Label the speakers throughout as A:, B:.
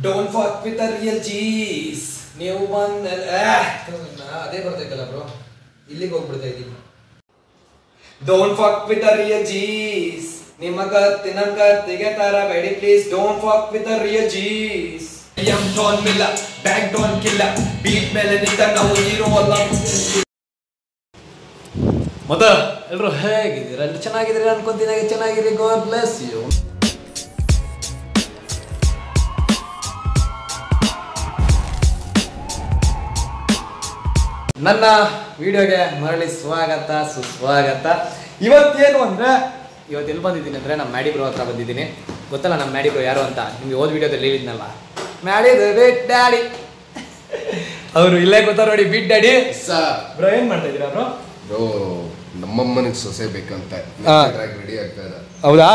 A: Don't fuck with the real G's. ನೀವು ಬಂದ ಅದೇ ಬರ್ತೈತಲ್ಲ ಬ್ರೋ, ಇಲ್ಲಿಗೆ ಹೋಗ್ಬಿಡ್ತಾ ಇದ್ದೀನಿ. Don't fuck with the real G's. ನಿಮ್ಮ ಕತ್ತಿ ನನ್ನ ಕತ್ತಿಗೆ ತರ ಬೇಡಿ please. Don't fuck with the real G's. Don Miller, Bang Don Killer, beat ಮೇಲೆ ನಿಂತ ನಾವು ಹೀರೋ ಅಲ್ಲ. ಮತ್ತೆ ಎಲ್ಲರೂ ಹೇಗಿದ್ದೀರಾ? ಎಲ್ಲರೂ ಚೆನ್ನಾಗಿದ್ದೀರಾ ಅನ್ಕೊಂತೀನಿ. ಚೆನ್ನಾಗಿರಿ. God bless you. ನನ್ನ ವಿಡಿಯೋಗೆ ಮರಳಿ ಸ್ವಾಗತ ಸುಸ್ವಾಗತ. ಇವತ್ತೇನು ಅಂದರೆ ಇವತ್ತು ಎಲ್ಲಿ ಬಂದಿದ್ದೀನಿ ಅಂದರೆ ನಮ್ಮ ಮ್ಯಾಡಿ ಬ್ರೋ ಹತ್ರ ಬಂದಿದ್ದೀನಿ. ಗೊತ್ತಲ್ಲ ನಮ್ಮ ಮ್ಯಾಡಿ ಬ್ರೋ ಯಾರು ಅಂತ? ನಿಮಗೆ ಓದ್ ವಿಡಿಯೋದಲ್ಲಿ ಹೇಳಿದ್ನಲ್ಲ, ಮ್ಯಾಡಿದು ಬಿಗ್ ಡ್ಯಾಡಿ. ಅವರು ಇಲ್ಲೇ ಗೊತ್ತಾ ನೋಡಿ, ಬಿಗ್ ಡ್ಯಾಡಿ. ಬ್ರೋ ಏನು ಮಾಡ್ತಾ ಇದ್ದೀರಾ ಬ್ರೋ?
B: ಬ್ರೋ ನಮ್ಮಮ್ಮನಿಗೆ ಸೊಸೆ ಬೇಕಂತ ರೆಡಿ ಆಗ್ತಾ ಇದೆ.
A: ಹೌದಾ?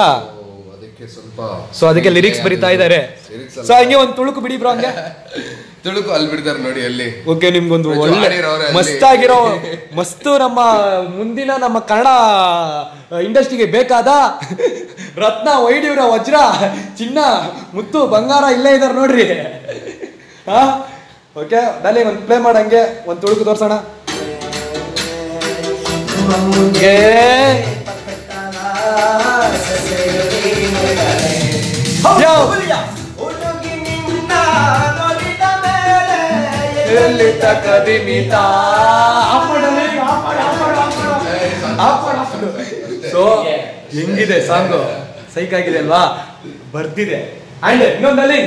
B: ಅದಕ್ಕೆ ಸ್ವಲ್ಪ
A: ಅದಕ್ಕೆ ಲಿರಿಕ್ಸ್ ಬರೀತಾ ಇದ್ದಾರೆ. ಸೊ ಹಂಗೆ ಒಂದು ತುಳುಕು ಬಿಡಿ ಬ್ರೋ, ಹಂಗೆ
B: ತುಳುಕು ಅಲ್ಲಿ ಬಿಡ್ತಾರೆ ನೋಡಿ ಅಲ್ಲಿ.
A: ಓಕೆ, ನಿಮ್ಗೊಂದು ಒಳ್ಳೆ ಮಸ್ತ್ ಆಗಿರೋ ಮಸ್ತು ನಮ್ಮ ಮುಂದಿನ ನಮ್ಮ ಕನ್ನಡ ಇಂಡಸ್ಟ್ರಿಗೆ ಬೇಕಾದ ರತ್ನ, ವೈಢೂರ್ಯ, ವಜ್ರ, ಚಿನ್ನ, ಮುತ್ತು, ಬಂಗಾರ ಇಲ್ಲೇ ಇದಾರೆ ನೋಡ್ರಿ. ಹಾ ಓಕೆ, ಡಾಲಿ ಒಂದು ಪ್ಲೇ ಮಾಡಂಗೆ ಒಂದು ತುಳುಕು ತೋರ್ಸೋಣ. ಸೊ ಹೆಂಗಿದೆ ಸಾಂಗು? ಸೈಕ್ ಆಗಿದೆ ಅಲ್ವಾ? ಬರ್ತಿದೆ. ಅಂಡ್ ಇನ್ನೊಂದಲ್ಲಿ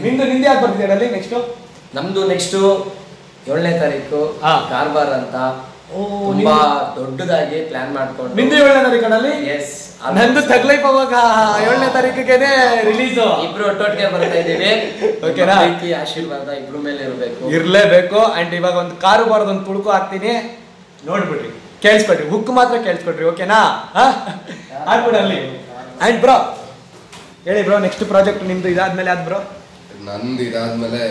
A: ನಿಂದು ನಿಂದೆ ಯಾಕೆ ಬರ್ತಿದೆ ಅಲ್ಲಿ?
C: ನಮ್ದು ನೆಕ್ಸ್ಟ್ 7ನೇ ತಾರೀಕು ಕಾರ್ಬಾರ್ ಅಂತ ತುಂಬಾ ದೊಡ್ಡದಾಗಿ ಪ್ಲಾನ್ ಮಾಡ್ಕೊಂಡು.
A: ನಿಂದು 7ನೇ ತಾರೀಕಲ್ಲಿ?
C: ಎಸ್.
A: ನಂದು ತಗ್ಲೈಪ್ ಅವಾಗ 7ನೇ ತಾರೀಕಿಗೆ ರಿಲೀಸ್.
C: ಇಬ್ರು ಒಟ್ಟೊಟ್ಟಿಗೆ ಬರ್ತಾ ಇದೀವಿ.
A: ಓಕೆನಾ?
C: ಆಶೀರ್ವಾದ ಇಬ್ರು ಮೇಲೆ
A: ಇರ್ಲೇಬೇಕು. ಅಂಡ್ ಇವಾಗ ಒಂದು ಕಾರು ಬಾರದು ಒಂದು ತುಳುಕು ಹಾಕ್ತೀನಿ, ನೋಡ್ಬಿಡ್ರಿ, ಕೇಳಿಸ್ಕೊಡ್ರಿ, ಹುಕ್ ಮಾತ್ರ ಕೇಳಿಸ್ಕೊಡ್ರಿ. ಓಕೆನಾ? ಆಗ್ಬಿಡಲ್ಲಿ. ಅಂಡ್ ಬ್ರೋ ಹೇಳಿ ಬ್ರೋ, ನೆಕ್ಸ್ಟ್ ಪ್ರಾಜೆಕ್ಟ್ ನಿಮ್ದು ಇದಾದ್ಮೇಲೆ ಯಾವ್ದು ಬ್ರೋ?
B: ನಂದು ಇದಾದ್ಮೇಲೆ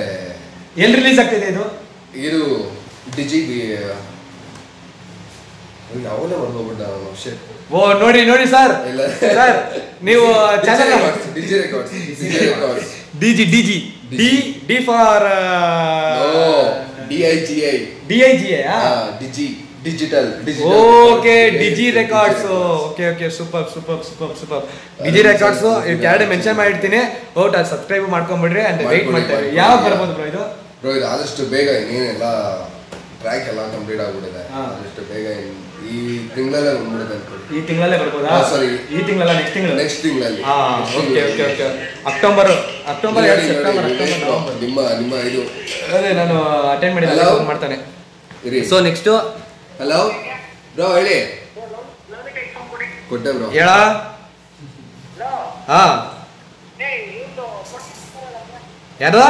A: ಎಲ್ಲಿ ರಿಲೀಸ್ ಆಗ್ತಿದೆ ಇದು?
B: ಇದು ಡಿಜಿ ಯಾವನೇ ಬರ್ಬೋಬಿಟ್ಟ.
A: ಓ ನೋಡಿ ನೋಡಿ ಸರ್, ಸರ್ ನೀವು channel
B: Digi records.
A: Digi Digi D D for
B: DIGI Digi digital.
A: Okay, Digi records. Okay okay, super super super super. Digi records ಎರಡು ಮೆನ್ಷನ್ ಮಾಡಿರ್ತೀನಿ. ಹೋಟ್ ಅದು ಸಬ್ಸ್ಕ್ರೈಬ್ ಮಾಡ್ಕೊಂಡ್ಬಿಡ್ರಿ. ಅಂಡ್ ವೆಯ್ಟ್ ಮಾಡ್ತಾರೆ ಯಾವಾಗ ಬರ್ಬೋದು ಬ್ರೋ ಇದು?
B: ಬ್ರೋ ಇದು ಆದಷ್ಟು ಬೇಗ, ಇನ್ನೇನೆಲ್ಲ ಟ್ರ್ಯಾಕ್ ಎಲ್ಲ ಕಂಪ್ಲೀಟ್ ಆಗ್ಬಿಟ್ಟಿದೆ. ಆದಷ್ಟು ಬೇಗ ಈ ತಿಂಗಳಲ್ಲೇ ಬಂದ್ಬಿಡುತ್ತೆ ಅನ್ಕೊಳ್ಳಿ.
A: ಈ ತಿಂಗಳಲ್ಲೇ ಬರ್ಬೋದಾ?
B: ಸಾರಿ,
A: ಈ ತಿಂಗಳಲ್ಲ, ನೆಕ್ಸ್ಟ್ ತಿಂಗಳಲ್ಲಿ. Okay okay okay. October September October
B: ನಿಮ್ಮ ಇದು
A: ಅದೇ ನಾನು ಅಟೆಂಡ್ ಮಾಡಿಲ್ಲ, ಮಾಡ್ತಾನೆ. ಸೊ ನೆಕ್ಸ್ಟ್
B: ಹಲೋ ಬ್ರೋ ಹೇಳಿ. ಕೊಟ್ಟೆ ಬ್ರೋ.
A: ಹೇಳ. ಹಾ ಯಾರು?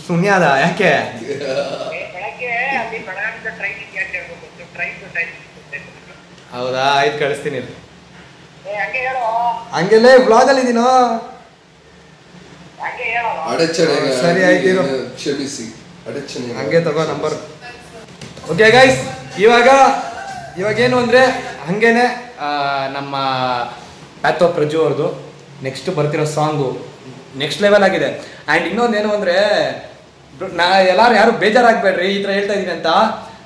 A: ಸುನ್ಯಾದ? ಯಾಕೆ? ಹೌದಾ, ಆಯ್ತು ಕಳಿಸ್ತೀನಿ. ಹಂಗೆಲ್ಲ ಬ್ಲಾಗ್ ಅಲ್ಲಿ ಇದೀನೋ. ಸರಿ ಆಯ್ತು,
B: ಕ್ಷಮಿಸಿ. ಅಡಚಣೆ
A: ಹಂಗೆ ತಗೋ ನಂಬರ್. ಓಕೆ ಗೈಸ್, ಇವಾಗೇನು ಅಂದರೆ ಹಂಗೇನೆ ನಮ್ಮ ಪ್ಯಾಥೋ ಪ್ರಜು ಅವ್ರದ್ದು ನೆಕ್ಸ್ಟ್ ಬರ್ತಿರೋ ಸಾಂಗು ನೆಕ್ಸ್ಟ್ ಲೆವೆಲ್ ಆಗಿದೆ. ಆ್ಯಂಡ್ ಇನ್ನೊಂದೇನು ಅಂದರೆ, ಎಲ್ಲರೂ ಯಾರು ಬೇಜಾರಾಗಬೇಡ್ರಿ ಈ ಥರ ಹೇಳ್ತಾ ಇದ್ದೀನಿ ಅಂತ.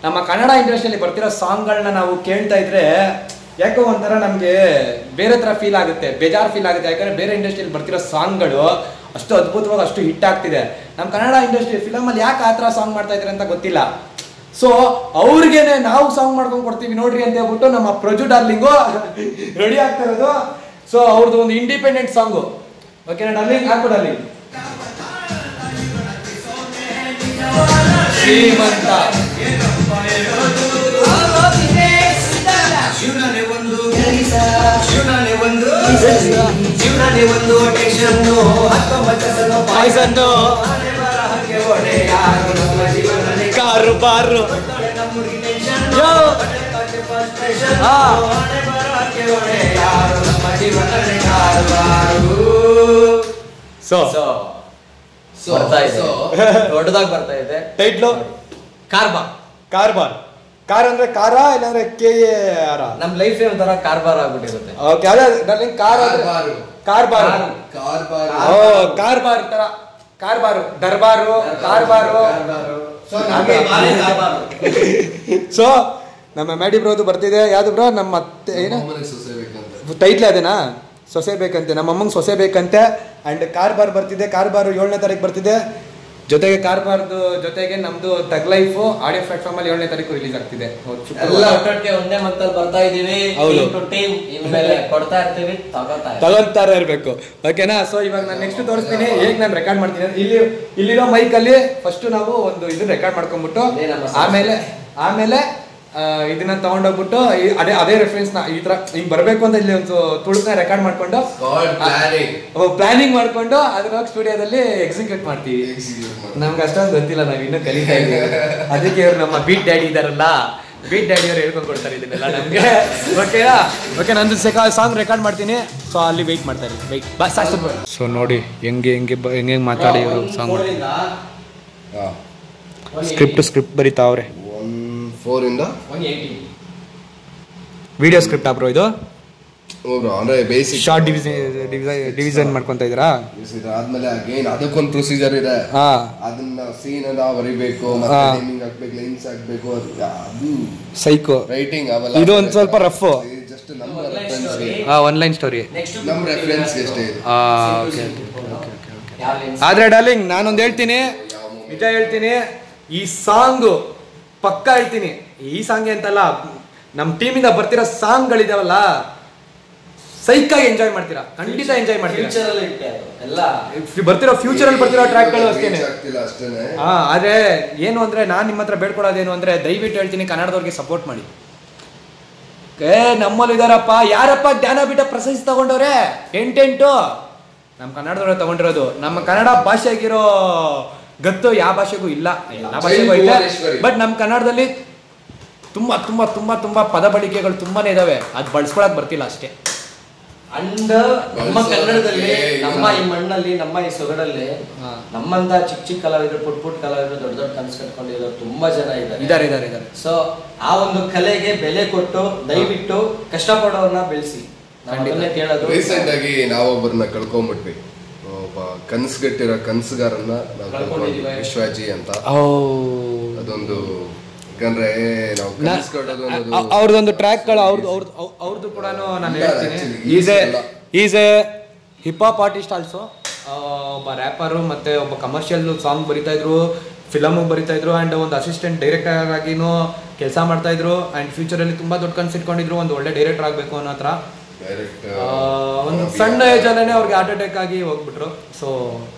A: ನಮ್ಮ ಕನ್ನಡ ಇಂಡಸ್ಟ್ರಿಯಲ್ಲಿ ಬರ್ತಿರೋ ಸಾಂಗ್ಗಳನ್ನ ನಾವು ಕೇಳ್ತಾ ಇದ್ರೆ ಯಾಕೋ ಒಂಥರ ನಮಗೆ ಬೇರೆ ಥರ ಫೀಲ್ ಆಗುತ್ತೆ, ಬೇಜಾರು ಫೀಲ್ ಆಗುತ್ತೆ. ಯಾಕಂದರೆ ಬೇರೆ ಇಂಡಸ್ಟ್ರಿಯಲ್ಲಿ ಬರ್ತಿರೋ ಸಾಂಗ್ಗಳು ಅಷ್ಟು ಅದ್ಭುತವಾಗಿ ಅಷ್ಟು ಹಿಟ್ ಆಗ್ತಿದೆ. ನಮ್ಮ ಕನ್ನಡ ಇಂಡಸ್ಟ್ರಿ ಫಿಲಮಲ್ಲಿ ಯಾಕೆ ಆ ಥರ ಸಾಂಗ್ ಮಾಡ್ತಾ ಇದ್ದಾರೆ ಅಂತ ಗೊತ್ತಿಲ್ಲ. ಸೊ ಅವ್ರಿಗೇನೆ ನಾವು ಸಾಂಗ್ ಮಾಡ್ಕೊಂಡು ಕೊಡ್ತೀವಿ ನೋಡ್ರಿ ಅಂತ ಹೇಳ್ಬಿಟ್ಟು ನಮ್ಮ ಪ್ರಜು ಡಾರ್ಲಿಂಗು ರೆಡಿ ಆಗ್ತಾ ಇರೋದು. ಸೊ ಅವ್ರದ್ದು ಒಂದು ಇಂಡಿಪೆಂಡೆಂಟ್ ಸಾಂಗು. ಓಕೆನಾ ಡಾರ್ಲಿಂಗ್? ಹಾಕು ಡಾರ್ಲಿಂಗ್. ಶ್ರೀಮಂತ ಕಾರು ಬಾರು
C: ದೊಡ್ಡದಾಗಿ ಬರ್ತಾ ಇದೆ
A: ಟೈಟ್ಲು
C: ಕಾರ್ಬಾರ್.
A: ಕಾರ್ಬಾರ್. ಕಾರ್ ಅಂದ್ರೆ ಕಾರಾ ಇಲ್ಲಾಂದ್ರೆ KAR?
C: ನಮ್ ಲೈಫ್ ಒಂಥರ ಕಾರ್ಬಾರ್ ಆಗ್ಬಿಟ್ಟಿರುತ್ತೆ.
A: ಓಕೆ, ಅದೇ ಡಾರ್ಲಿಂಗ್ ಕಾರ್ ಕಾರ್ಬಾರು.
B: ಕಾರ್ಬಾರ್.
A: ಕಾರ್ಬಾರ್ ತರ ಕಾರ್ಬಾರು, ದರ್ಬಾರು, ಕಾರ್ಬಾರು. ಸೊ ನಮ್ಮ ಮ್ಯಾಡಿ ಬ್ರೋದು ಬರ್ತಿದೆ. ಯಾವ್ದು ಬ್ರೋ? ನಮ್ಮ ಅತ್ತೆ ಏನು ಟೈಟ್ಲ್ ಅದೇನಾ? ಸೊಸೆ ಬೇಕಂತೆ, ನಮ್ಮ ಅಮ್ಮಂಗೆ ಸೊಸೆ ಬೇಕಂತೆ. ಅಂಡ್ ಕಾರ್ಬಾರ್ ಬರ್ತಿದೆ. ಕಾರ್ಬಾರು 7ನೇ ತಾರೀಕು ಬರ್ತಿದೆ. ಜೊತೆಗೆ ಕಾರ್ಬಾರ್ದು ಜೊತೆಗೆ ನಮ್ದು ತಗ್ ಲೈಫ್ ಆಡಿಯೋ ಪ್ಲಾಟ್ಫಾರ್ಮ್ ಅಲ್ಲಿ 7ನೇ ತಾರೀಕು ರಿಲೀಸ್ ಆಗ್ತಿದೆ.
C: ಎಲ್ಲ ಒಟ್ಟೊಟ್ಟಿಗೆ ಒಂದೇ ಮಂತಲ್ಲಿ ಬರ್ತಾ ಇದೀವಿ. ಟೀಮ್ ಇನ್ಮೇಲೆ ಕೊಡ್ತಾ ಇರ್ತೀವಿ,
A: ತಗೊಂತಾರ ಇರ್ಬೇಕು. ಓಕೆನಾ? ಸೊ ಇವಾಗ ನಾನು ನೆಕ್ಸ್ಟ್ ತೋರಿಸ್ತೀನಿ ಹೇಗೆ ನಾನು ರೆಕಾರ್ಡ್ ಮಾಡ್ತೀನಿ. ಇಲ್ಲಿರೋ ಮೈಕ್ ಅಲ್ಲಿ ಫಸ್ಟ್ ನಾವು ಒಂದು ಇದನ್ನ ರೆಕಾರ್ಡ್ ಮಾಡ್ಕೊಂಡ್ಬಿಟ್ಟು ಆಮೇಲೆ ಇದನ್ನ ತಗೊಂಡೋಗ್ಬಿಟ್ಟು ಅದೇ ರೆಫರೆನ್ಸ್ ನ ಈ ತರ ಹಿಂಗ್ ಬರ್ಬೇಕು ಅಂತ ಇಲ್ಲಿ ಒಂದು ತುಳುಕನ್ನ ರೆಕಾರ್ಡ್ ಮಾಡ್ಕೊಂಡು ಪ್ಲಾನಿಂಗ್ ಮಾಡ್ಕೊಂಡು ಅದನ್ನ ಸ್ಟುಡಿಯೋದಲ್ಲಿ ಎಕ್ಸಿಕ್ಯೂಟ್ ಮಾಡ್ತೀವಿ. ನಮ್ಗೆ ಅಷ್ಟೊಂದು ಗೊತ್ತಿಲ್ಲ, ನಾವ್ ಇನ್ನೂ ಕಲಿತಾ ಇದ್ದೀವಿ. ಅದಕ್ಕೆ ಇವ್ರು ನಮ್ಮ ಬೀಟ್ ಡ್ಯಾಡಿ ಇದಾರಲ್ಲ, ಬೀಟ್ ಡ್ಯಾಡಿ ಅವ್ರು ಹೇಳ್ಕೊಂಡು ಕೊಡ್ತಾರೆ ಇದನ್ನೆಲ್ಲ ನಮ್ಗೆ. ಓಕೆನಾ? ಓಕೆ, ನಂದು ಸಾಂಗ್ ರೆಕಾರ್ಡ್ ಮಾಡ್ತೀನಿ. ಸೊ ಅಲ್ಲಿ ವೆಯ್ಟ್ ಮಾಡ್ತಾರೆ. ಸೊ ನೋಡಿ ಹೆಂಗೆ ಮಾತಾಡಿ ಇವರು ಸಾಂಗ್ ಸ್ಕ್ರಿಪ್ಟ್ ಬರೀತಾವ್ರೆ.
B: 4 ಇಂದ
C: 180
A: ವಿಡಿಯೋ ಸ್ಕ್ರಿಪ್ಟ್ ಬ್ರೋ ಇದು.
B: ಅಂದ್ರೆ ಬೇಸಿಕ್
A: ಶಾರ್ಟ್ ಡಿವಿಷನ್ ಮಾಡ್ಕೊಂತ ಇದ್ದೀರಾ?
B: ಆದ್ಮೇಲೆ ಅಗೇನ್ ಅದಕ್ಕೊಂದು ಪ್ರೊಸೀಜರ್ ಇದೆ. ಅದನ್ನ ಸೀನ್ ಅದ ಬರಿಬೇಕು, ಮತ್ತೆ ಟೈಮಿಂಗ್ ಹಾಕ್ಬೇಕು, ಲೈನ್ಸ್ ಹಾಕ್ಬೇಕು, ಅದು
A: ಸೈಕೋ
B: ರೈಟಿಂಗ್ ಅವೆಲ್ಲ.
A: ಇದು ಒಂದು ಸ್ವಲ್ಪ ರಫ್.
B: ಜಸ್ಟ್ ನಮ್ಮ ರೆಫರೆನ್ಸ್ ಗೆ
A: ಒನ್ಲೈನ್ ಸ್ಟೋರಿ
B: ನಮ್ಮ ರೆಫರೆನ್ಸ್ ಗೆ ಅಷ್ಟೇ ಇದು.
A: ಆದ್ರೆ ಡಾರ್ಲಿಂಗ್ ನಾನೊಂದು ಹೇಳ್ತೀನಿ, ನಿಜ ಹೇಳ್ತೀನಿ, ಈ ಸಾಂಗ್ ಪಕ್ಕ ಹೇಳ್ತೀನಿ. ಈ ಸಾಂಗ್ ಅಂತಲ್ಲ, ನಮ್ಮ ಟೀಮಿಂದ ಬರ್ತಿರೋ ಸಾಂಗ್ಗಳಿದಾವಲ್ಲ ಸೈಕಾಗಿ ಎಂಜಾಯ್ ಮಾಡ್ತೀರಾ, ಖಂಡಿತ ಎಂಜಾಯ್ ಮಾಡ್ತೀರಾ. ಬರ್ತಿರೋ ಫ್ಯೂಚರ್ ಅಲ್ಲಿ ಬರ್ತಿರೋ ಟ್ರ್ಯಾಕ್ಗಳು ಅಷ್ಟೇನೆ. ಆದ್ರೆ ಏನು ಅಂದ್ರೆ ನಾನು ನಿಮ್ಮ ಹತ್ರ ಬೇಡ್ಕೊಳ್ಳೋದೇನು ಅಂದ್ರೆ ದಯವಿಟ್ಟು ಹೇಳ್ತೀನಿ, ಕನ್ನಡದವ್ರಿಗೆ ಸಪೋರ್ಟ್ ಮಾಡಿ. ನಮ್ಮಲ್ಲಿ ಇದಾರಪ್ಪ, ಯಾರಪ್ಪ ಜ್ಞಾನಪೀಠ ಪ್ರಶಸ್ತಿ ತಗೊಂಡವ್ರೆ 8 ನಮ್ಮ ಕನ್ನಡದವ್ರೆ ತಗೊಂಡಿರೋದು. ನಮ್ಮ ಕನ್ನಡ ಭಾಷೆಗಿರೋ ಗತ್ತು ಯಾವ ಭಾಷೆಗೂ ಇಲ್ಲ, ಎಲ್ಲ ಭಾಷೆಗೂ ಐತೆ. ಬಟ್ ನಮ್ಮ ಕನ್ನಡದಲ್ಲಿ ತುಂಬಾ ತುಂಬಾ ತುಂಬಾ ತುಂಬಾ ಪದ ಬಳಕೆಗಳು ತುಂಬಾನೇ ಇದಾವೆ, ಅದು ಬಳಸ್ಕೊಳಕ್ ಬರ್ತಿಲ್ಲ ಅಷ್ಟೇ.
C: ಅಂಡ್ ನಮ್ಮ ಕನ್ನಡದಲ್ಲಿ, ನಮ್ಮ ಈ ಮಣ್ಣಲ್ಲಿ, ನಮ್ಮ ಈ ಸೊಗಡಲ್ಲಿ ನಮ್ಮಂತ ಚಿಕ್ಕ ಕಲಾವಿದರು, ಪುಟ್ ಕಲಾವಿದರು, ದೊಡ್ಡ ದೊಡ್ಡ ಕನಸು ಕಟ್ಕೊಂಡಿರೋರು ತುಂಬಾ ಜನ ಇದ್ದಾರೆ. ಸೊ ಆ ಒಂದು ಕಲೆಗೆ ಬೆಲೆ ಕೊಟ್ಟು ದಯವಿಟ್ಟು ಕಷ್ಟಪಡೋರ್ನ ಬೆಳೆಸಿ. ಕೇಳೋದು
B: ರೀಸೆಂಟ್ ಆಗಿ ನಾವೊಬ್ಬರನ್ನ ಕಳ್ಕೊಂಡ್ಬಿಟ್ವಿ. ಒಬ್ಬ ಕನಸುಗಟ್ಟಿರೋ ಕನಸುಗಾರನ್ನ ವಿಶ್ವಾಜಿ ಅಂತ. ಅದೊಂದು ಯಾಕಂದ್ರೆ ನಾವು
A: ಅವ್ರದೊಂದು ಟ್ರ್ಯಾಕ್ಗಳು ಅವ್ರದ್ದು ಕೂಡ ನಾನು ಹೇಳ್ತೀನಿ. Is a hip hop artist also. ಒಬ್ಬ ರ್ಯಾಪರು ಮತ್ತೆ ಒಬ್ಬ ಕಮರ್ಷಿಯಲ್ ಸಾಂಗ್ ಬರಿತಾ ಇದ್ರು, ಫಿಲಮ್ ಬರಿತಾ ಇದ್ರು, ಅಂಡ್ ಒಂದು ಅಸಿಸ್ಟೆಂಟ್ ಡೈರೆಕ್ಟರ್ ಆಗಿನೂ ಕೆಲಸ ಮಾಡ್ತಾ ಇದ್ರು. ಅಂಡ್ ಫ್ಯೂಚರ್ ಅಲ್ಲಿ ತುಂಬಾ ದೊಡ್ಡ ಕನಸು ಇಟ್ಕೊಂಡಿದ್ರು, ಒಂದು ಒಳ್ಳೆ ಡೈರೆಕ್ಟರ್ ಆಗ್ಬೇಕು ಅನ್ನೋ ಹತ್ರ. ಒಂದು ಸಣ್ಣ ಏಜ್ ಅಲ್ಲೇನೆ ಅವ್ರಿಗೆ ಹಾರ್ಟ್ ಅಟ್ಯಾಕ್ ಆಗಿ ಹೋಗ್ಬಿಟ್ರು. ಸೊ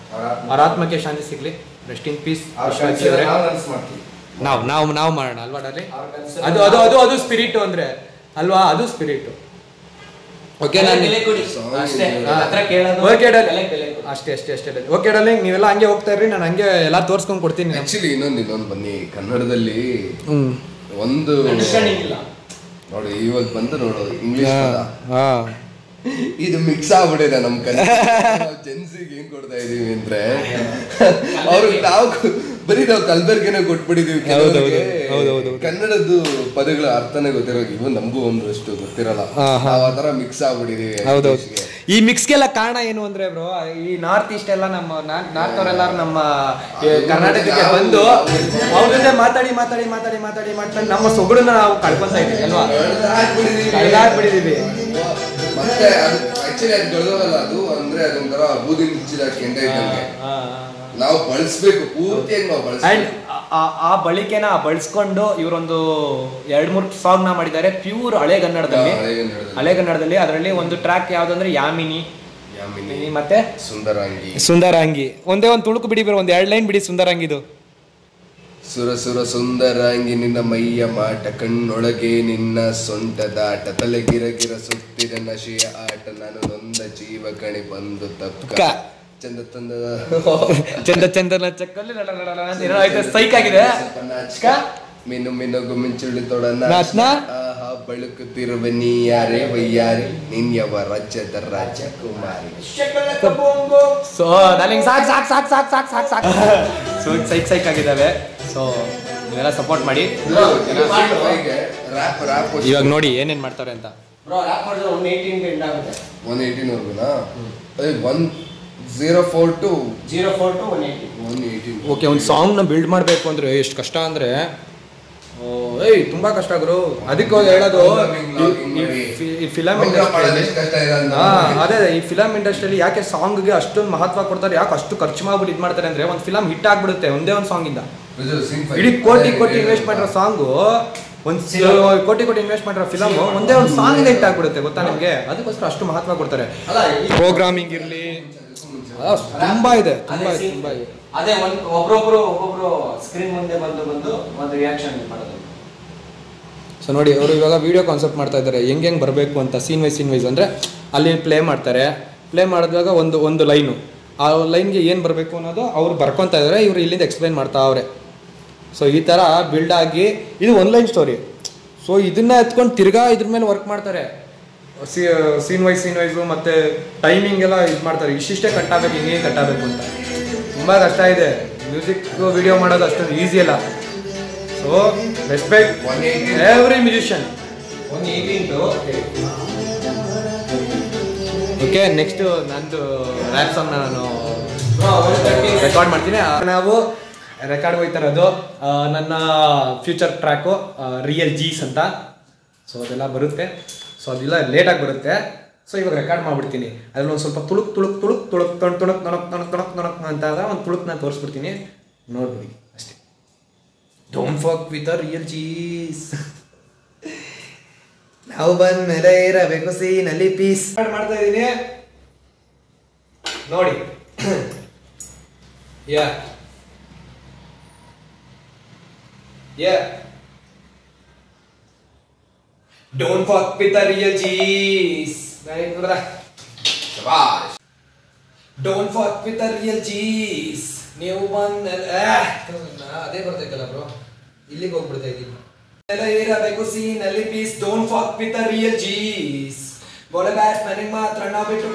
A: ಅವ್ರ ಆತ್ಮಕ್ಕೆ ಶಾಂತಿ ಸಿಗ್ಲಿ, ರೆಸ್ಟ್ ಇನ್ ಪೀಸ್. ನಾವು ಮಾಡೋಣ ಅಲ್ವಾ ಡಾರ್ಲಿಂಗ್? ಅದು ಸ್ಪಿರಿಟ್ ಅಂದ್ರೆ ಅಲ್ವಾ, ಅದು ಸ್ಪಿರಿಟ್. ಓಕೆ ಅಷ್ಟೇ. ಓಕೆ ಡಾರ್ಲಿಂಗ್, ನೀವೆಲ್ಲ ಹಂಗೆ ಹೋಗ್ತಾ ಇರ್ರಿ, ನಾನು ಹಂಗೆ ಎಲ್ಲ ತೋರ್ಸ್ಕೊಂಡ್ ಕೊಡ್ತೀನಿ.
B: ಆಕ್ಚುಲಿ ಇನ್ನೊಂದು ಬನ್ನಿ, ಕನ್ನಡದಲ್ಲಿ ಒಂದು ನೋಡಿ, ಇವಾಗ ಬಂದು ನೋಡು ಇಂಗ್ಲಿಷ್ ಇದು ಮಿಕ್ಸ್ ಆಗ್ಬಿಟ್ಟಿದೆ ನಮ್ ಜೆನ್ಸಿಗೆ ಏನ್ ಕೊಡ್ತಾ ಇದೀವಿ ಅಂದ್ರೆ ಅವ್ರಿಗೆ ನಾವು ಬರೀ ನಾವು ಕಲ್ಬರ್ಗೆನೆ ಕೊಟ್ಬಿಟ್ಟಿದೀವಿ. ಕನ್ನಡದ್ದು ಪದಗಳ ಅರ್ಥನೇ ಗೊತ್ತಿರೋ, ಇವನ್ ನಮಗೂ ಒಂದಷ್ಟು ಗೊತ್ತಿರಲ್ಲ, ನಾವು ಆತರ ಮಿಕ್ಸ್ ಆಗ್ಬಿಟ್ಟಿದೀವಿ.
A: ಈ ಮಿಕ್ಸ್ಗೆಲ್ಲ ಕಾರಣ ಏನು ಅಂದ್ರೆ ಬ್ರೋ, ಈ ನಾರ್ತ್ ಈಸ್ಟ್ ಎಲ್ಲ ನಮ್ಮ ನಾರ್ತ್ ಅವರೆಲ್ಲರೂ ನಮ್ಮ ಕರ್ನಾಟಕಕ್ಕೆ ಬಂದು ಅವ್ರ ಜೊತೆ ಮಾತಾಡಿ ನಮ್ಮ ಸೊಗಡನ್ನ ನಾವು ಕಳ್ಕೊಂತ ಇದೀವಿ ಅಲ್ವಾ, ಕಳ್ದಾಕ್ಬಿಟ್ಟಿದೀವಿ.
B: ಮತ್ತೆ ಆಕ್ಚುಲಿ ಅದು ಬೆಳೆದವಲ್ಲ, ಅದು ಅಂದ್ರೆ ಅದೊಂಥರ ಬೂದಿ ಮುಚ್ಚಿದ ಕೆಂಡ ಇದ್ದಂಗೆ. ನಾವು ಬಳಸ್ಬೇಕು, ಪೂರ್ತಿಯಾಗಿ ನಾವು ಬಳಸ್ಬೇಕು.
A: ಆ ಬಳಿಕೆನ ಬಳಸ್ಕೊಂಡು ಇವರೊಂದು 2-3 ಸಾಂಗ್ ನ ಮಾಡಿದ್ದಾರೆ ಪ್ಯೂರ್ ಹಳೆಗನ್ನಡದಲ್ಲಿ. ಅದರಲ್ಲಿ ಒಂದು ಟ್ರ್ಯಾಕ್ ಯಾವ್ದಂದ್ರೆ ಯಾಮಿನಿ ಮತ್ತೆ ಸುಂದರಾಂಗಿ. ಒಂದೇ ಒಂದು ತುಳುಕು ಬಿಡಿ ಬರೋ, ಒಂದು 2 ಲೈನ್ ಬಿಡಿ ಸುಂದರಾಂಗಿದು.
B: ಸುರ ಸುಂದರಾಂಗಿ ನಿನ್ನ ಮೈಯ ಮಾಟ, ಕಣ್ಣೊಳಗೆ ನಿನ್ನ ಸೊಂಟದಾಟ, ತಲೆಗಿರಗಿರ ಸುತ್ತಿರ ನಶೆಯ ಆಟ, ನಾನು ನೊಂದ ಜೀವ ಕಣಿ ಬಂದು ತಪ್ಪ ಚಂದನ ಚಕ್ಕಲ್ಲಿ ಸೈಕ್ ಆಗಿದೆ. ಮಿನುಗು ಮಿಂಚುಳಿ ತೊಡನ ಬಳುಕುತ್ತಿರುವ ನೀಯಾರೆ ವಯ್ಯಾರೆ ನಿನ್ಯವ ರಾಜ್ಯದ ರಾಜಕುಮಾರಿ.
A: ಸೊ ನನಗೆ ಸಾಕ್ ಸೈಕ್ ಆಗಿದ್ದಾವೆ. ಸೊ ನೀವೆಲ್ಲ ಸಪೋರ್ಟ್ ಮಾಡಿ. ಇವಾಗ ನೋಡಿ ಏನೇನ್ ಮಾಡ್ತಾರೆ ಅಂತ.
C: ಬ್ರೋ ರ್ಯಾಪ್ ಮಾಡಿದ್ರೆ 118 ಎಂಡ್ ಆಗುತ್ತೆ.
B: 118 ವರ್ಗುನಾ? ಅದೇ 104 to
C: 118.
A: ಓಕೆ, ಒಂದು ಸಾಂಗ್ನ ಬಿಲ್ಡ್ ಮಾಡಬೇಕು ಅಂದರೆ ಎಷ್ಟು ಕಷ್ಟ ಅಂದರೆ ತುಂಬ ಕಷ್ಟ ಗುರು. ಅದಕ್ಕೆ ಹೇಳೋದು ಈ ಫಿಲಮ್ ಇಂಡಸ್ಟ್ರಿಯಲ್ಲಿ ಅದೇ ಈ ಫಿಲಮ್ ಇಂಡಸ್ಟ್ರಿಯಲ್ಲಿ ಯಾಕೆ ಸಾಂಗ್ಗೆ ಅಷ್ಟೊಂದು ಮಹತ್ವ ಕೊಡ್ತಾರೆ, ಯಾಕೆ ಅಷ್ಟು ಖರ್ಚು ಮಾಡ್ಬಿಟ್ಟು ಇದು ಮಾಡ್ತಾರೆ ಅಂದರೆ ಒಂದು ಫಿಲಮ್ ಹಿಟ್ ಆಗ್ಬಿಡುತ್ತೆ ಒಂದೇ ಒಂದು ಸಾಂಗಿಂದ. ಇಡೀ ಕೋಟಿ ಇನ್ವೆಸ್ಟ್ ಮಾಡಿರೋ ಸಾಂಗು, ಒಂದು ಕೋಟಿ ಇನ್ವೆಸ್ಟ್ ಮಾಡಿರೋ ಫಿಲಮ್ ಒಂದೇ ಒಂದು ಸಾಂಗ್ ಹಿಟ್ ಆಗ್ಬಿಡುತ್ತೆ, ಗೊತ್ತಾ ನಿಮಗೆ? ಅದಕ್ಕೋಸ್ಕರ ಅಷ್ಟು ಮಹತ್ವ ಕೊಡ್ತಾರೆ. ಪ್ರೋಗ್ರಾಮಿಂಗ್ ಇರಲಿ, ತುಂಬಾ ಇದೆ.
C: ಅದೇ ಒಬ್ಬೊಬ್ರು ಸ್ಕ್ರೀನ್ ಮುಂದೆ ಬಂದು ಒಂದು ರಿಯಾಕ್ಷನ್ ಮಾಡೋದು.
A: ಸೊ ನೋಡಿ, ಅವರು ಇವಾಗ ವಿಡಿಯೋ ಕಾನ್ಸೆಪ್ಟ್ ಮಾಡ್ತಾ ಇದ್ದಾರೆ, ಹೆಂಗೆ ಬರಬೇಕು ಅಂತ ಸೀನ್ ವೈಸ್ ಅಂದರೆ ಅಲ್ಲಿ ಪ್ಲೇ ಮಾಡ್ತಾರೆ. ಪ್ಲೇ ಮಾಡಿದಾಗ ಒಂದು ಲೈನು, ಆ ಲೈನ್ಗೆ ಏನು ಬರಬೇಕು ಅನ್ನೋದು ಅವ್ರು ಬರ್ಕೊತಾ ಇದ್ದಾರೆ, ಇವರು ಇಲ್ಲಿಂದ ಎಕ್ಸ್ಪ್ಲೈನ್ ಮಾಡ್ತಾ ಅವ್ರೆ. ಸೊ ಈ ಥರ ಬಿಲ್ಡ್ ಆಗಿ ಇದು ಒನ್ಲೈನ್ ಸ್ಟೋರಿ. ಸೊ ಇದನ್ನ ಎತ್ಕೊಂಡು ತಿರ್ಗಾ ಇದ್ರ ಮೇಲೆ ವರ್ಕ್ ಮಾಡ್ತಾರೆ. ಸೀನ್ ವೈಸು ಮತ್ತು ಟೈಮಿಂಗ್ ಎಲ್ಲ ಇದು ಮಾಡ್ತಾರೆ. ಇಷ್ಟಿಷ್ಟೇ ಕಟ್ಟಾಗಬೇಕು, ಹಿಂಗೆ ಕಟ್ಟಾಗಬೇಕು ಅಂತ. ತುಂಬ ಕಷ್ಟ ಇದೆ ಮ್ಯೂಸಿಕ್ ವಿಡಿಯೋ ಮಾಡೋದು, ಅಷ್ಟೊಂದು ಈಸಿ ಅಲ್ಲ. So respect every musician.
C: 118
A: okay, next ನಂದು ರ್ಯಾಪ್ ಸಾಂಗ್ನ ನಾನು ರೆಕಾರ್ಡ್ ಮಾಡ್ತೀನಿ. ನಾವು ರೆಕಾರ್ಡ್ ಹೋಗ್ತಾ ಇರೋದು ನನ್ನ ಫ್ಯೂಚರ್ ಟ್ರ್ಯಾಕು ರಿಯಲ್ ಜೀಸ್ ಅಂತ. ಸೊ ಅದೆಲ್ಲ ಬರುತ್ತೆ. ಸೊ ಅದೆಲ್ಲ ಲೇಟಾಗಿ ಬರುತ್ತೆ. ಸೊ ಇವಾಗ ರೆಕಾರ್ಡ್ ಮಾಡಿಬಿಡ್ತೀನಿ. ಅದ್ರಲ್ಲಿ ಒಂದು ಸ್ವಲ್ಪ ತುಳುಕ್ ಅಂತ ಒಂದು ತುಳುಕ್ ನಾನು ತೋರಿಸ್ಬಿಡ್ತೀನಿ, ನೋಡ್ಬಿಡಿ ಅಷ್ಟೇ. Don't fuck with a real Gs. ನಾವು ಬಂದ ಮೇಲೆ ಇರಬೇಕು ಸೀನಲ್ಲಿ ಪೀಸ್ ಮಾಡ್ತಾ ಇದ್ದೀನಿ ನೋಡಿ. Don't fuck with the real G's. Don't fuck with the real G's. ನೀವು ಅದೇ ಬರ್ತೈತಲ್ಲ ಬ್ರೋ, ಇಲ್ಲಿಗೆ ಹೋಗ್ಬಿಡ್ತಾ ಇದ್ದೀನಿ. ಇರಬೇಕು ಸೀನಲ್ಲಿ peace. Don't fuck with the real Gs. Ball batsman ಮಾತ್ರ ನಾವು ಬಿಟ್ಟು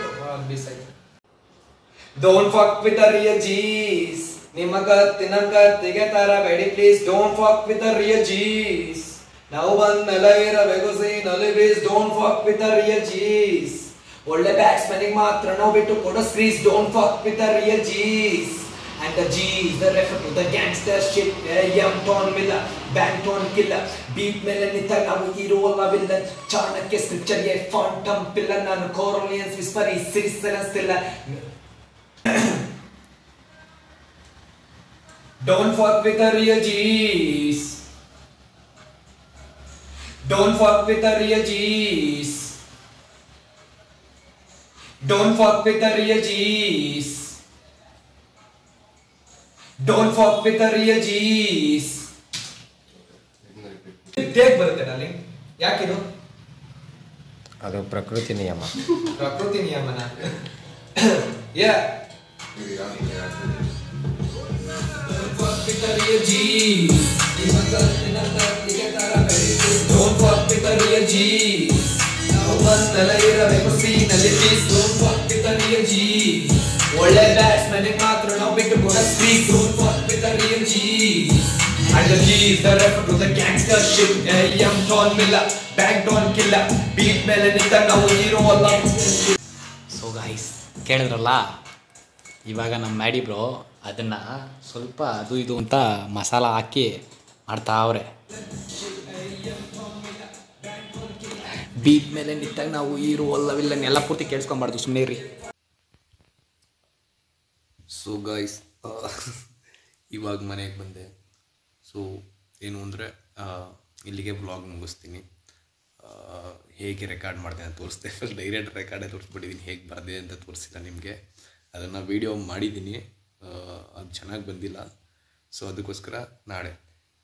A: ಡೋಂಟ್ ಫಕ್ ವಿತ್ ದ ರಿಯಲ್ ಜೀಸ್. ನಿಮ್ಮ ಕತ್ತಿಗೆ ತರಬೇಡಿ please. Don't fuck with the real Gs. ನಾವು ಬಂದ್ಮೇಲೆ ಇರಬೇಕು ಸೀನಲ್ಲಿ peace. Don't fuck with the real Gs. ಒಳ್ಳೆ ಬ್ಯಾಟ್ಸ್ಮನ್ ಮಾತ್ರ ನಾವು ಬಿಟ್ಟು ಕೊಡೋ ಸ್ಕ್ರೀಸ್. Don't fuck with the real Gs. And the G is the refer to the gangster shit. Young Ton Miller, Bang Ton Killer. Beat Melanita, now hero alla villain. Chanakya scripture, ye phantom pillar. Nanu Corolians whisper, is Citizen Stiller. Don't fuck with the real G's. Don't fuck with the real G's. Don't fuck with the real G's. Don't fuck with the real G's. Take ಬರುತ್ತೆ darling. ಯಾಕಿದು?
C: ಅದು ಪ್ರಕೃತಿ ನಿಯಮ.
A: ಪ್ರಕೃತಿ ನಿಯಮನ. Yeah. Don't fuck with the real G's. Don't fuck with the real G's. ನಾವು ಬಂದಲ್ಲ ಇರಬೇಕು ಸೀನಲ್ಲಿ please. Don't fuck with the real G's. ಒಳ್ಳೆ ಬ್ಯಾಟ್ಸ್ಮನ್ ಮಾತ್ರ ನಾವು ಬಿಟ್ಟು ಕೂಡ speak. Don't fuck with the real G's. And the G is the refer to the gangster shit. Young Ton Miller, Bang Ton Killer. Beat Melanita, ನಾವು hero ಅಲ್ಲ. So guys, ಕೇಳಿದ್ರಲ್ಲ, ಇವಾಗ ನಮ್ಮ ಮ್ಯಾಡಿ ಬ್ರೋ ಅದನ್ನು ಸ್ವಲ್ಪ ಅದು ಇದು ಅಂತ ಮಸಾಲ ಹಾಕಿ ಮಾಡ್ತಾವ್ರೆ. ಬೀಟ್ ಮೇಲೆ ನಿಂತಾಗ ನಾವು ಹೀರೋ ಅಲ್ಲವಿಲ್ಲ ಎಲ್ಲ ಪೂರ್ತಿ ಕೇಳಿಸ್ಕೊಂಬಾರ್ದು, ಸುಮ್ಮನೆ ಇರಿ. ಸೊ ಗೈಸ್, ಇವಾಗ ಮನೆಗೆ ಬಂದೆ. ಸೊ ಏನು ಅಂದರೆ ಇಲ್ಲಿಗೆ ವ್ಲಾಗ್ ಮುಗಿಸ್ತೀನಿ. ಹೇಗೆ ರೆಕಾರ್ಡ್ ಮಾಡಿದೆ ಅಂತ ತೋರಿಸ್ದೆ. ಫಸ್ಟ್ ಡೈರೆಕ್ಟ್ ರೆಕಾರ್ಡೇ ತೋರಿಸ್ಬಿಟ್ಟಿದ್ದೀನಿ, ಹೇಗೆ ಬರದೆ ಅಂತ ತೋರಿಸಿಲ್ಲ ನಿಮಗೆ. ಅದನ್ನು ವೀಡಿಯೋ ಮಾಡಿದ್ದೀನಿ, ಅದು ಚೆನ್ನಾಗಿ ಬಂದಿಲ್ಲ. ಸೊ ಅದಕ್ಕೋಸ್ಕರ ನಾಳೆ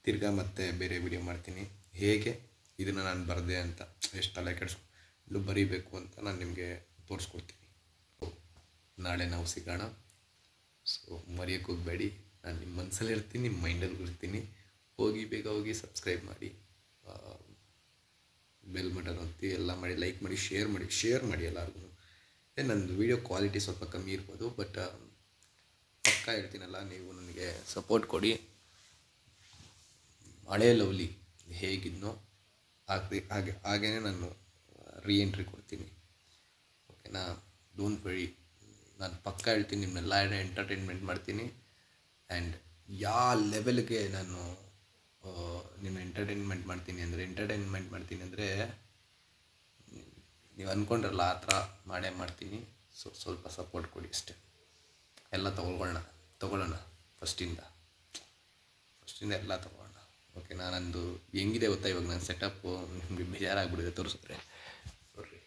A: ತಿರ್ಗಾ ಮತ್ತೆ ಬೇರೆ ವೀಡಿಯೋ ಮಾಡ್ತೀನಿ, ಹೇಗೆ ಇದನ್ನು ನಾನು ಬರದೆ ಅಂತ, ಎಷ್ಟು ತಲೆ ಕೆಡಿಸ್ಕೊಂಡು ಬರೀಬೇಕು ಅಂತ ನಾನು ನಿಮಗೆ ತೋರಿಸ್ಕೊಡ್ತೀನಿ. ನಾಳೆ ನಾವು ಸಿಗೋಣ. ಸೊ ಮರೆಯೋಕ್ಕೆ ಹೋಗಬೇಡಿ. ನಾನು ನಿಮ್ಮ ಮನಸ್ಸಲ್ಲಿ ಇರ್ತೀನಿ, ನಿಮ್ಮ ಮೈಂಡಲ್ಲಿ ಇರ್ತೀನಿ. ಬೇಗ ಹೋಗಿ ಸಬ್ಸ್ಕ್ರೈಬ್ ಮಾಡಿ, ಬೆಲ್ ಬಟನ್ ಒತ್ತಿ, ಎಲ್ಲ ಮಾಡಿ, ಲೈಕ್ ಮಾಡಿ, ಶೇರ್ ಮಾಡಿ ಎಲ್ಲರಿಗೂ. ನಂದು ವೀಡಿಯೋ ಕ್ವಾಲಿಟಿ ಸ್ವಲ್ಪ ಕಮ್ಮಿ ಇರ್ಬೋದು, ಬಟ್ ಪಕ್ಕ ಹೇಳ್ತೀನಲ್ಲ, ನೀವು ನನಗೆ ಸಪೋರ್ಟ್ ಕೊಡಿ. ಹಳೇ ಲವ್ಲಿ ಹೇಗಿದ್ನೋ ಹಾಗೇ ನಾನು
D: ರೀಎಂಟ್ರಿ ಕೊಡ್ತೀನಿ. ಓಕೆನಾ, ಡೋಂಟ್ ವರಿ, ನಾನು ಪಕ್ಕ ಹೇಳ್ತೀನಿ, ನಿಮ್ಮನ್ನೆಲ್ಲ ಎಂಟರ್ಟೈನ್ಮೆಂಟ್ ಮಾಡ್ತೀನಿ. ಆ್ಯಂಡ್ ಯಾವ ಲೆವೆಲ್ಗೆ ನಾನು ನಿಮ್ಮ ಎಂಟರ್ಟೈನ್ಮೆಂಟ್ ಮಾಡ್ತೀನಿ ಅಂದರೆ ನೀವು ಅಂದ್ಕೊಂಡ್ರಲ್ಲ ಆ ಥರ ಮಾಡ್ತೀನಿ. ಸ್ವಲ್ಪ ಸಪೋರ್ಟ್ ಕೊಡಿ ಅಷ್ಟೇ. ಎಲ್ಲ ತೊಗೊಳ್ಳೋಣ ಫಸ್ಟಿಂದ ಎಲ್ಲ ತೊಗೊಳ್ಳೋಣ. ಓಕೆನಾ, ನಂದು ಹೆಂಗಿದೆ ಗೊತ್ತಾ ಇವಾಗ ನನ್ನ ಸೆಟಪ್ಪು, ನಿಮಗೆ ಬೇಜಾರಾಗ್ಬಿಟ್ಟಿದೆ ತೋರಿಸಿದ್ರೆ. ಸಾರಿ.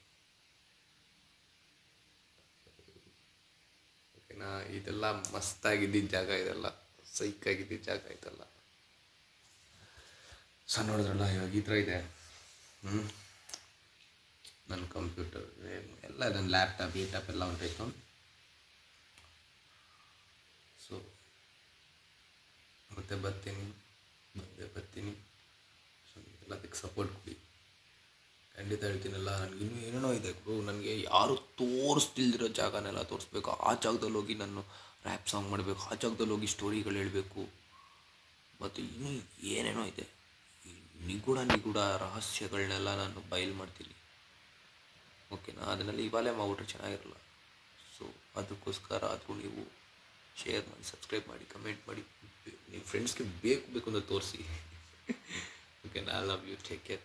D: ಓಕೆನಾ, ಇದೆಲ್ಲ ಮಸ್ತಾಗಿದ್ದಿದ್ದ ಜಾಗ, ಇದೆಲ್ಲ ಸೈಕಾಗಿದ್ದಿದ್ದ ಜಾಗ ಇದೆಲ್ಲ. ನೋಡಿದ್ರಲ್ಲ ಇವಾಗ ಈ ಥರ ಇದೆ. ನನ್ನ ಕಂಪ್ಯೂಟರ್ ಎಲ್ಲ, ನನ್ನ ಲ್ಯಾಪ್ಟಾಪ್ ಎಲ್ಲ ಹೊಂಟಾಯ್ತು. ಸೊ ಮತ್ತೆ ಬರ್ತೀನಿ. ಸೊ ಎಲ್ಲದಕ್ಕೆ ಸಪೋರ್ಟ್ ಕೊಡಿ. ಖಂಡಿತ ಹೇಳ್ತೀನಲ್ಲ, ನನಗಿನ್ನೂ ಏನೇನೋ ಇದೆ ಗುರು. ನನಗೆ ಯಾರು ತೋರಿಸ್ತಿಲ್ದಿರೋ ಜಾಗನೆಲ್ಲ ತೋರಿಸ್ಬೇಕು. ಆ ಜಾಗದಲ್ಲಿ ಹೋಗಿ ನಾನು ರ್ಯಾಪ್ ಸಾಂಗ್ ಮಾಡಬೇಕು, ಆ ಜಾಗದಲ್ಲಿ ಹೋಗಿ ಸ್ಟೋರಿಗಳು ಹೇಳಬೇಕು. ಮತ್ತು ಇನ್ನೂ ಏನೇನೋ ಇದೆ, ನಿಗೂಢ ರಹಸ್ಯಗಳನ್ನೆಲ್ಲ ನಾನು ಬಯಲು ಮಾಡ್ತೀನಿ. ಓಕೆನಾ, ಅದನ್ನೆಲ್ಲ ಇವಾಗಲೇ ಮಾಡ್ಬಿಟ್ರೆ ಚೆನ್ನಾಗಿರಲ್ಲ. ಸೊ ಅದಕ್ಕೋಸ್ಕರ ಆದರೂ ನೀವು ಶೇರ್ ಮಾಡಿ, ಸಬ್ಸ್ಕ್ರೈಬ್ ಮಾಡಿ, ಕಮೆಂಟ್ ಮಾಡಿ, ನಿಮ್ಮ ಫ್ರೆಂಡ್ಸ್ಗೆ ಬೇಕು ಅಂತ ತೋರಿಸಿ. ಓಕೆನಾ, I love you, take care.